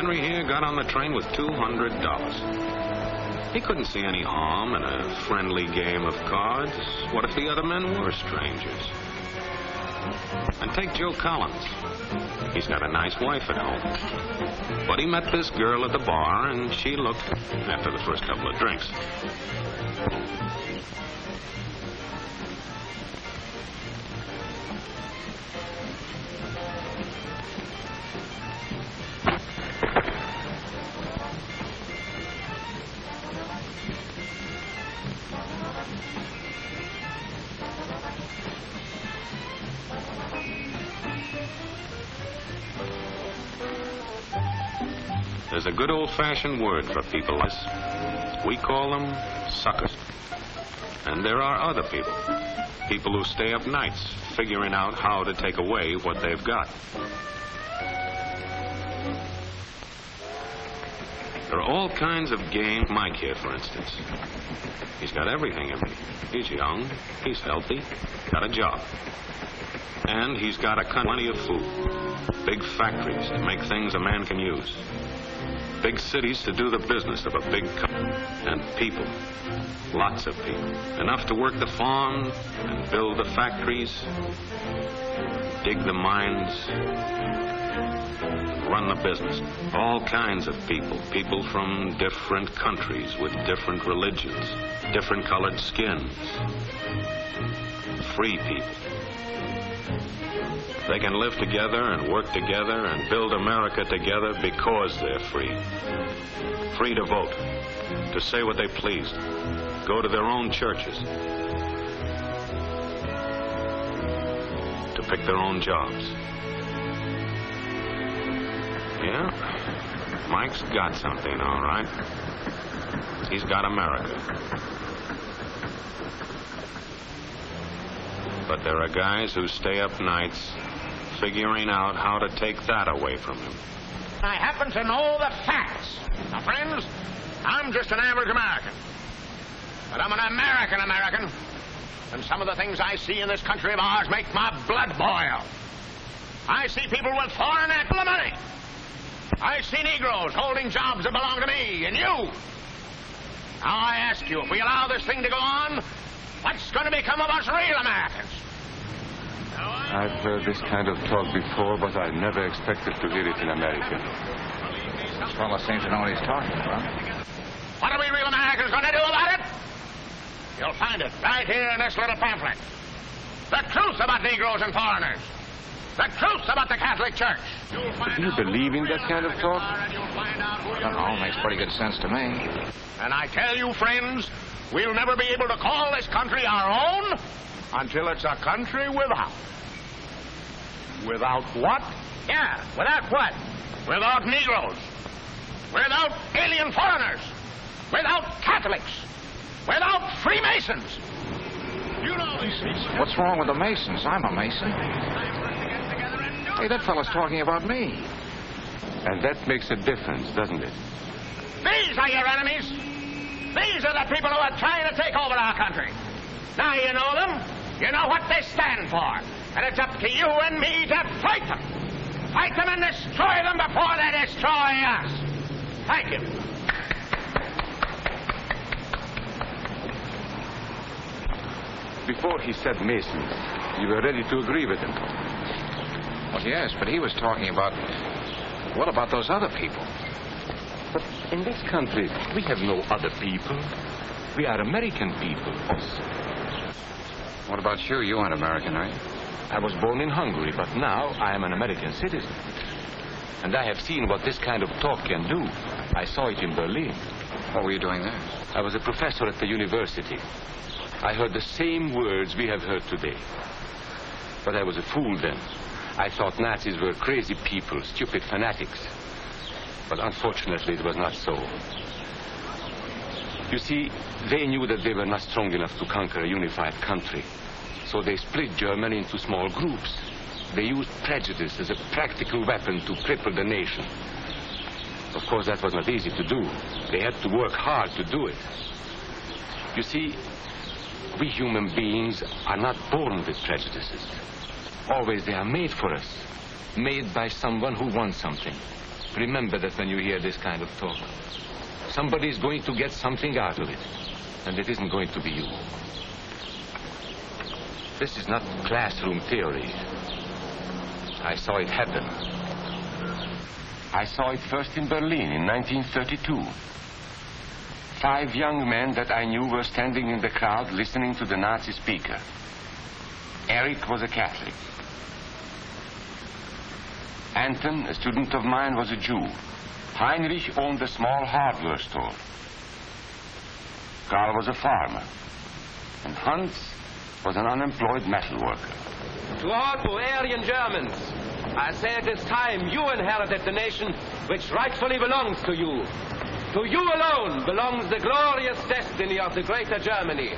Henry here got on the train with $200. He couldn't see any harm in a friendly game of cards. What if the other men were strangers? And take Joe Collins. He's got a nice wife at home. But he met this girl at the bar, and she looked, after the first couple of drinks. There's a good old-fashioned word for people like this. We call them suckers. And there are other people. People who stay up nights figuring out how to take away what they've got. There are all kinds of games. Mike here, for instance. He's got everything in me. He's young, he's healthy, got a job. And he's got plenty of food. Big factories to make things a man can use. Big cities to do the business of a big company. And people. Lots of people. Enough to work the farm and build the factories, dig the mines, and run the business. All kinds of people. People from different countries with different religions, different colored skins. Free people. They can live together and work together and build America together because they're free. Free to vote, to say what they please, go to their own churches, to pick their own jobs. Yeah, Mike's got something, all right. He's got America. But there are guys who stay up nights figuring out how to take that away from him. I happen to know the facts. Now, friends, I'm just an average American. But I'm an American. And some of the things I see in this country of ours make my blood boil. I see people with foreign full of money. I see Negroes holding jobs that belong to me and you. Now, I ask you, if we allow this thing to go on, what's going to become of us real Americans? I've heard this kind of talk before, but I never expected to hear it in America. This fellow seems to know what he's talking about. What are we real Americans going to do about it? You'll find it right here in this little pamphlet. The truth about Negroes and foreigners. The truth about the Catholic Church. Do you believe in that kind of talk? I don't know. Makes pretty good sense to me. And I tell you, friends, we'll never be able to call this country our own until it's a country without. Without what? Yeah, without what? Without Negroes. Without alien foreigners. Without Catholics. Without Freemasons. You know these people. What's wrong with the Masons? I'm a Mason. Hey, that fellow's talking about me. And that makes a difference, doesn't it? These are your enemies. These are the people who are trying to take over our country. Now you know them. You know what they stand for. And it's up to you and me to fight them. Fight them and destroy them before they destroy us. Thank you. Before he said Masons, you were ready to agree with him. Well, yes, but he was talking about... What about those other people? But in this country, we have no other people. We are American people also. What about you? You aren't American, are you? I was born in Hungary, but now I am an American citizen. And I have seen what this kind of talk can do. I saw it in Berlin. What were you doing there? I was a professor at the university. I heard the same words we have heard today. But I was a fool then. I thought Nazis were crazy people, stupid fanatics. But unfortunately, it was not so. You see, they knew that they were not strong enough to conquer a unified country. So they split Germany into small groups. They used prejudice as a practical weapon to cripple the nation. Of course, that was not easy to do. They had to work hard to do it. You see, we human beings are not born with prejudices. Always they are made for us. Made by someone who wants something. Remember that when you hear this kind of talk. Somebody's going to get something out of it, and it isn't going to be you. This is not classroom theory. I saw it happen. I saw it first in Berlin in 1932. 5 young men that I knew were standing in the crowd listening to the Nazi speaker. Eric was a Catholic. Anton, a student of mine, was a Jew. Heinrich owned a small hardware store. Karl was a farmer. And Hans was an unemployed metal worker. To all Bavarian Germans, I say it is time you inherited the nation which rightfully belongs to you. To you alone belongs the glorious destiny of the Greater Germany.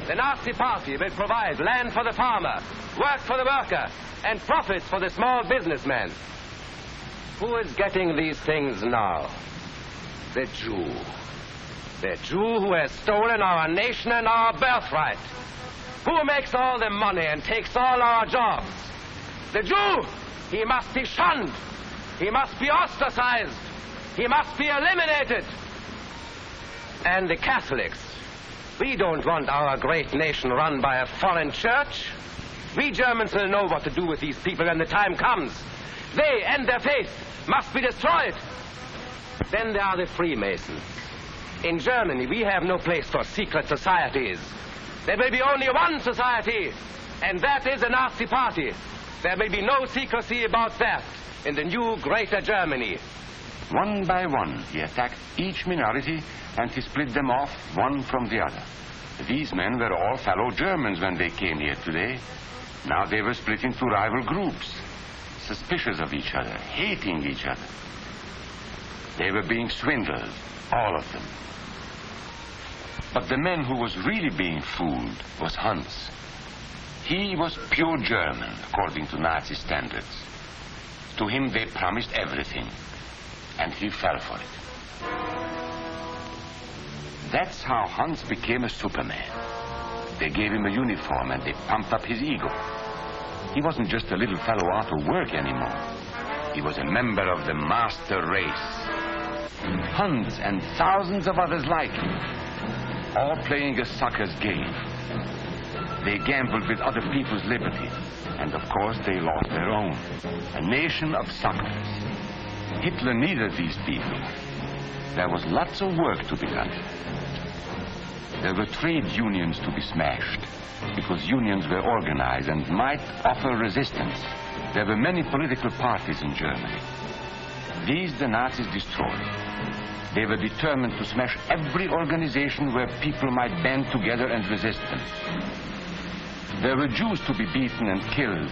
The Nazi Party will provide land for the farmer, work for the worker, and profits for the small businessman. Who is getting these things now? The Jew. The Jew who has stolen our nation and our birthright. Who makes all the money and takes all our jobs? The Jew! He must be shunned. He must be ostracized. He must be eliminated. And the Catholics. We don't want our great nation run by a foreign church. We Germans will know what to do with these people when the time comes. They and their faith must be destroyed. Then there are the Freemasons. In Germany, we have no place for secret societies. There will be only one society, and that is the Nazi Party. There will be no secrecy about that in the new Greater Germany. One by one, he attacked each minority, and he split them off one from the other. These men were all fellow Germans when they came here today. Now they were split into rival groups, suspicious of each other, hating each other. They were being swindled, all of them. But the man who was really being fooled was Hans. He was pure German, according to Nazi standards. To him they promised everything, and he fell for it. That's how Hans became a Superman. They gave him a uniform and they pumped up his ego. He wasn't just a little fellow out of work anymore. He was a member of the master race. Hans and thousands of others like him, all playing a sucker's game. They gambled with other people's liberty, and of course they lost their own. A nation of suckers. Hitler needed these people. There was lots of work to be done. There were trade unions to be smashed, because unions were organized and might offer resistance. There were many political parties in Germany. These the Nazis destroyed. They were determined to smash every organization where people might band together and resist them. There were Jews to be beaten and killed.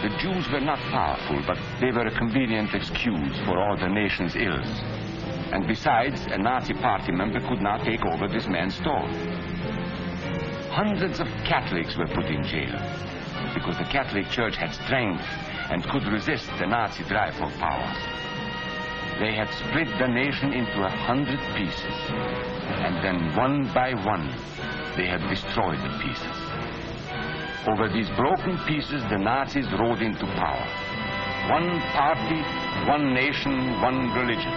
The Jews were not powerful, but they were a convenient excuse for all the nation's ills. And besides, a Nazi party member could not take over this man's store. Hundreds of Catholics were put in jail because the Catholic Church had strength and could resist the Nazi drive for power. They had split the nation into 100 pieces, and then one by one, they had destroyed the pieces. Over these broken pieces, the Nazis rode into power. One party, one nation, one religion.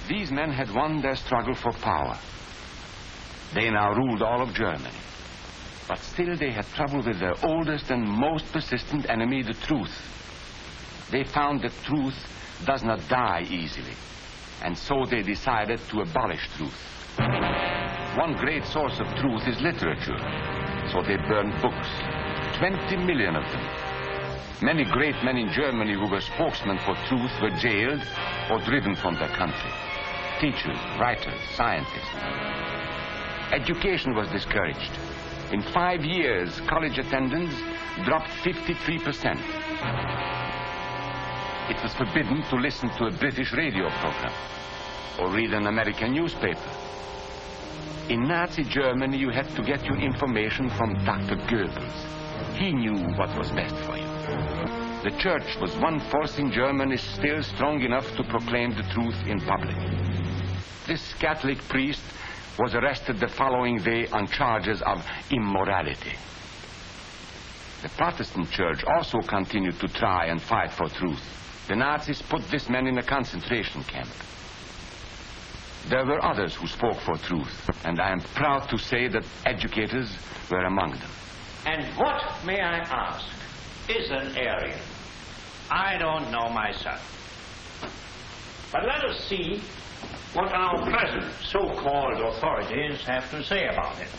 These men had won their struggle for power. They now ruled all of Germany. But still they had trouble with their oldest and most persistent enemy, the truth. They found that truth does not die easily, and so they decided to abolish truth. One great source of truth is literature, so they burned books, 20 million of them. Many great men in Germany who were spokesmen for truth were jailed or driven from their country. Teachers, writers, scientists. Education was discouraged. In 5 years, college attendance dropped 53%. It was forbidden to listen to a British radio program or read an American newspaper. In Nazi Germany, you had to get your information from Dr. Goebbels. He knew what was best for you. The church was one force in Germany still strong enough to proclaim the truth in public. This Catholic priest was arrested the following day on charges of immorality. The Protestant church also continued to try and fight for truth. The Nazis put this man in a concentration camp. There were others who spoke for truth, and I am proud to say that educators were among them. And what, may I ask, is an Aryan? I don't know myself. But let us see what our present so-called authorities have to say about him.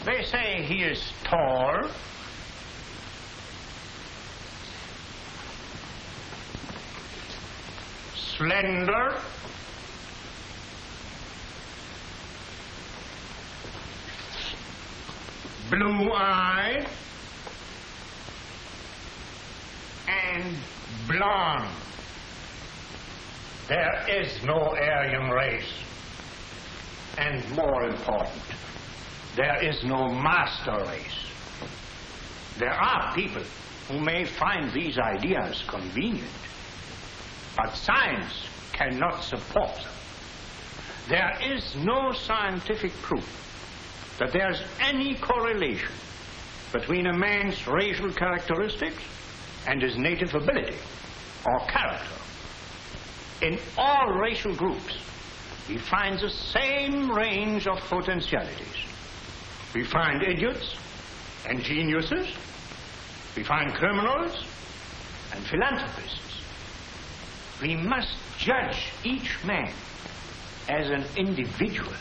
They say he is tall, slender, blue-eyed, and blonde. There is no Aryan race. And more important, there is no master race. There are people who may find these ideas convenient, but science cannot support them. There is no scientific proof that there's any correlation between a man's racial characteristics and his native ability or character. In all racial groups, we find the same range of potentialities. We find idiots and geniuses. We find criminals and philanthropists. We must judge each man as an individual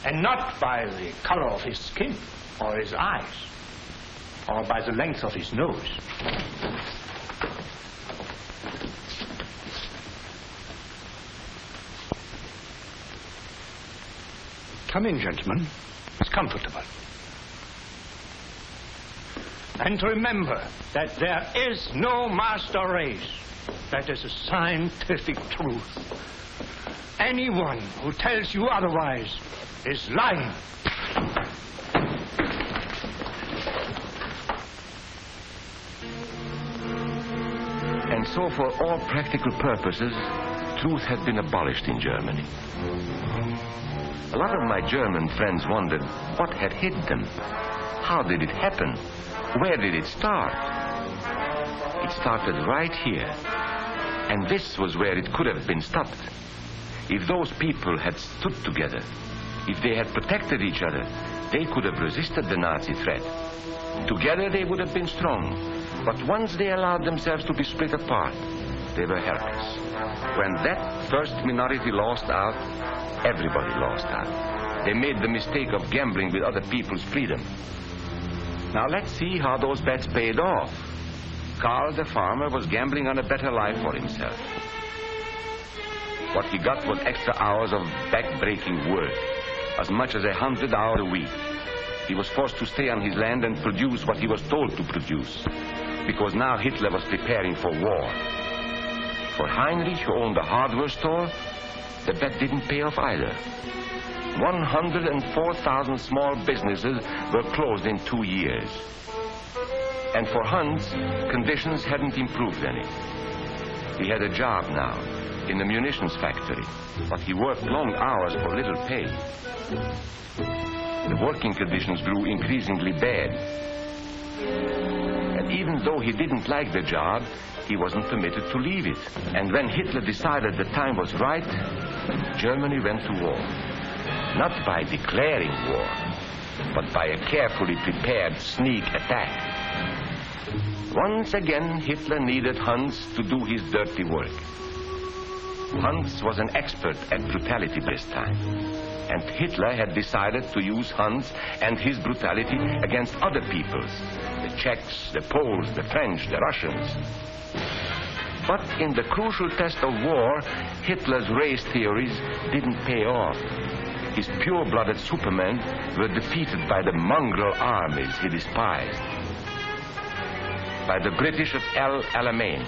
and not by the color of his skin or his eyes or by the length of his nose. Come in, gentlemen. It's comfortable. And remember that there is no master race. That is a scientific truth. Anyone who tells you otherwise is lying. And so, for all practical purposes, truth had been abolished in Germany. A lot of my German friends wondered what had hit them. How did it happen? Where did it start? It started right here. And this was where it could have been stopped. If those people had stood together, if they had protected each other, they could have resisted the Nazi threat. Together they would have been strong. But once they allowed themselves to be split apart, they were helpless. When that first minority lost out, everybody lost out. They made the mistake of gambling with other people's freedom. Now let's see how those bets paid off. Karl the farmer was gambling on a better life for himself. What he got was extra hours of back-breaking work, as much as 100 hours a week. He was forced to stay on his land and produce what he was told to produce, because now Hitler was preparing for war. For Heinrich, who owned a hardware store, the bet didn't pay off either. 104,000 small businesses were closed in 2 years. And for Hans, conditions hadn't improved any. He had a job now in the munitions factory, but he worked long hours for little pay. The working conditions grew increasingly bad. And even though he didn't like the job, he wasn't permitted to leave it. And when Hitler decided the time was right, Germany went to war. Not by declaring war, but by a carefully prepared sneak attack. Once again, Hitler needed Hans to do his dirty work. Hans was an expert at brutality this time. And Hitler had decided to use Hans and his brutality against other peoples. The Czechs, the Poles, the French, the Russians. But in the crucial test of war, Hitler's race theories didn't pay off. His pure-blooded supermen were defeated by the mongrel armies he despised. By the British at El Alamein.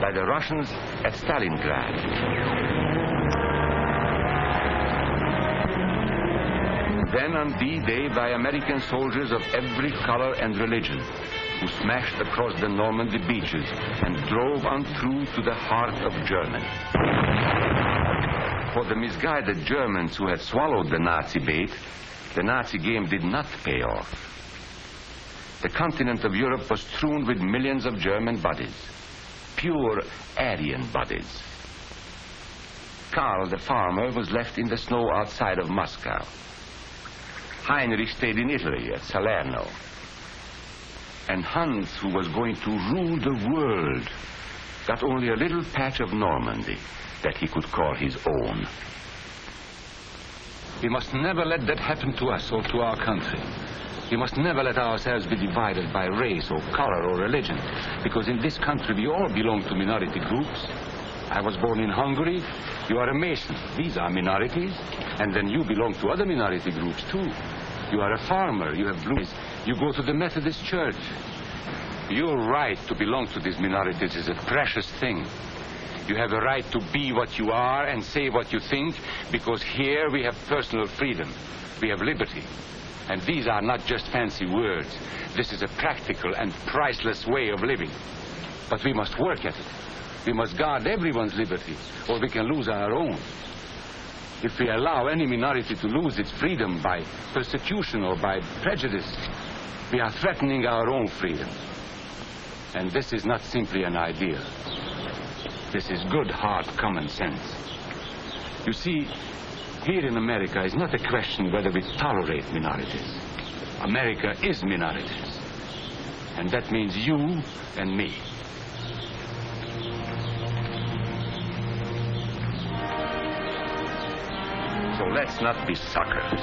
By the Russians at Stalingrad. Then on D-Day by American soldiers of every color and religion, who smashed across the Normandy beaches and drove on through to the heart of Germany. For the misguided Germans who had swallowed the Nazi bait, the Nazi game did not pay off. The continent of Europe was strewn with millions of German bodies, pure Aryan bodies. Karl, the farmer, was left in the snow outside of Moscow. Heinrich stayed in Italy at Salerno. And Hans, who was going to rule the world, got only a little patch of Normandy that he could call his own. We must never let that happen to us or to our country. We must never let ourselves be divided by race or color or religion, because in this country we all belong to minority groups. I was born in Hungary. You are a Mason. These are minorities. And then you belong to other minority groups, too. You are a farmer. You have blue. You go to the Methodist Church. Your right to belong to these minorities is a precious thing. You have a right to be what you are and say what you think, because here we have personal freedom. We have liberty. And these are not just fancy words. This is a practical and priceless way of living. But we must work at it. We must guard everyone's liberty, or we can lose our own. If we allow any minority to lose its freedom by persecution or by prejudice, we are threatening our own freedom. And this is not simply an idea. This is good, hard common sense. You see, here in America is not a question whether we tolerate minorities. America is minorities. And that means you and me. So let's not be suckers.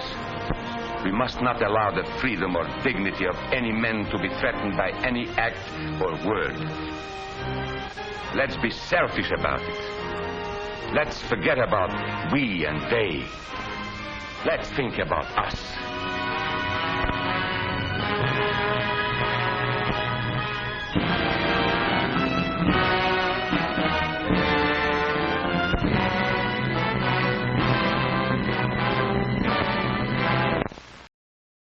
We must not allow the freedom or dignity of any man to be threatened by any act or word. Let's be selfish about it. Let's forget about we and they. Let's think about us.